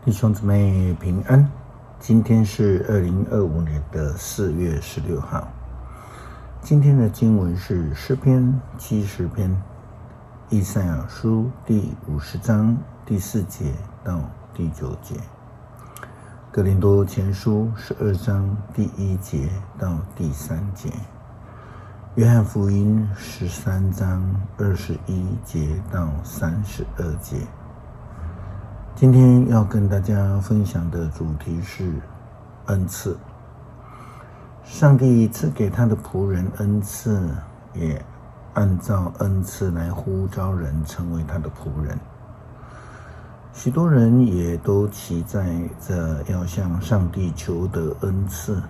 弟兄姊妹平安，今天是2025年的4月16号。今天的经文是诗篇70篇，以赛亚书第50章第4节到第9节，哥林多前书12章第1节到第3节，约翰福音13章21节到32节。今天要跟大家分享的主题是恩赐。上帝赐给他的仆人恩赐，也按照恩赐来呼召人成为他的仆人。许多人也都期待着要向上帝求得恩赐，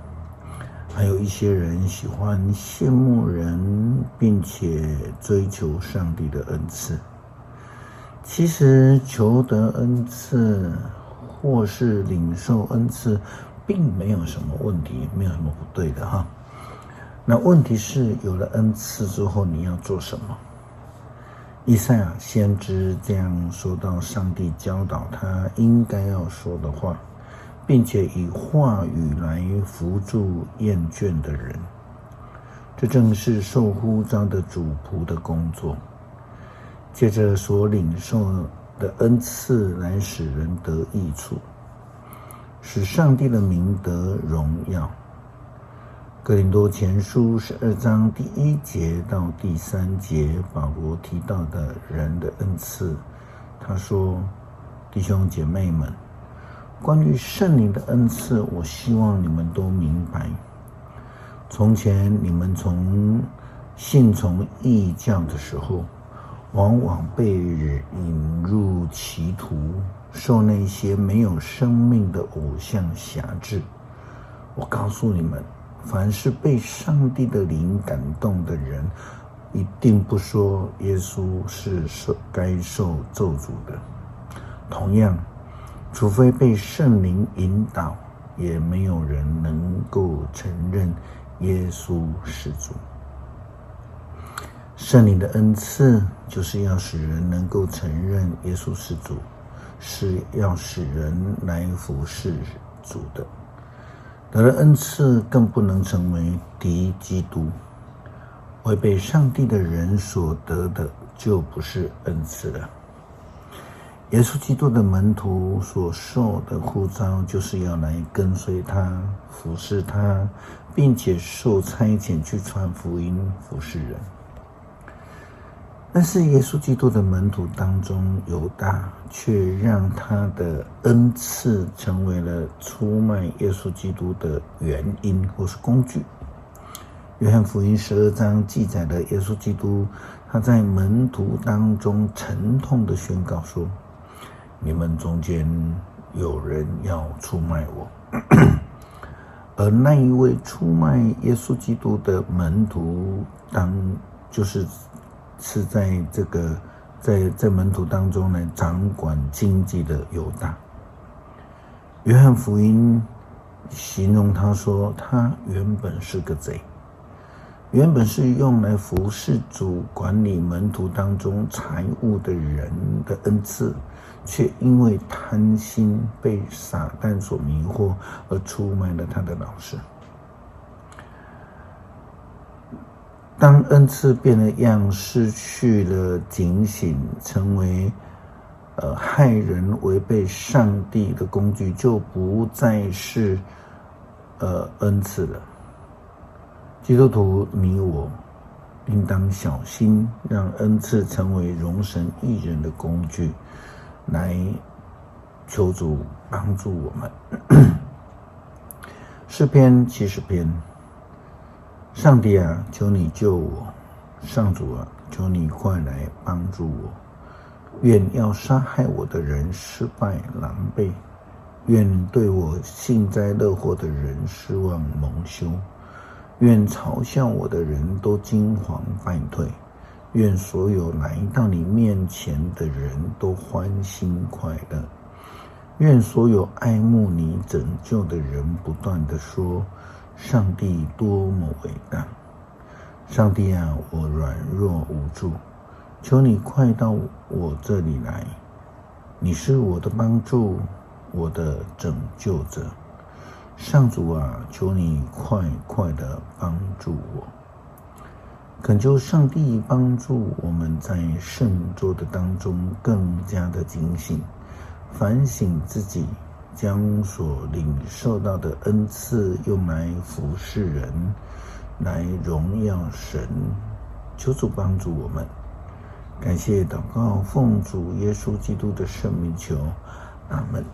还有一些人喜欢羡慕人，并且追求上帝的恩赐。其实求得恩赐或是领受恩赐并没有什么问题，没有什么不对的哈。那问题是有了恩赐之后你要做什么？以赛亚先知这样说到上帝教导他应该要说的话，并且以话语来扶助厌倦的人。这正是受呼召的主仆的工作。借着所领受的恩赐来使人得益处，使上帝的名得荣耀。哥林多前书12章第1节到第3节，保罗提到的人的恩赐，他说：弟兄姐妹们，关于圣灵的恩赐，我希望你们都明白。从前你们信从异教的时候，往往被引入歧途，受那些没有生命的偶像辖制。我告诉你们，凡是被上帝的灵感动的人，一定不说耶稣是该受咒诅的。同样，除非被圣灵引导，也没有人能够承认耶稣是主。圣灵的恩赐就是要使人能够承认耶稣是主，是要使人来服侍主的。得了恩赐更不能成为敌基督。违背上帝的人所得的就不是恩赐了。耶稣基督的门徒所受的呼召，就是要来跟随他，服侍他，并且受差遣去传福音，服侍人。但是耶稣基督的门徒当中，犹大却让他的恩赐成为了出卖耶稣基督的原因或是工具。约翰福音12章记载了耶稣基督他在门徒当中沉痛的宣告说：你们中间有人要出卖我。而那一位出卖耶稣基督的门徒是在门徒当中呢，掌管经济的犹大。约翰福音形容他说，他原本是个贼，原本是用来服侍主、管理门徒当中财物的人的恩赐，却因为贪心被撒旦所迷惑，而出卖了他的老师。当恩赐变了样，失去了警醒，成为害人违背上帝的工具，就不再是恩赐了。基督徒你我应当小心，让恩赐成为荣神益人的工具，来求主帮助我们。诗篇70篇，上帝啊，求你救我；上主啊，求你快来帮助我。愿要杀害我的人失败狼狈，愿对我幸灾乐祸的人失望蒙羞，愿嘲笑我的人都惊惶败退，愿所有来到你面前的人都欢欣快乐，愿所有爱慕你拯救的人不断地说：上帝多么伟大！上帝啊，我软弱无助，求你快到我这里来。你是我的帮助，我的拯救者。上主啊，求你快快的帮助我。恳求上帝帮助我们在圣周的当中更加的警醒，反省自己，将所领受到的恩赐用来服侍人，来荣耀神。求主帮助我们。感谢祷告，奉主耶稣基督的圣名求，阿们。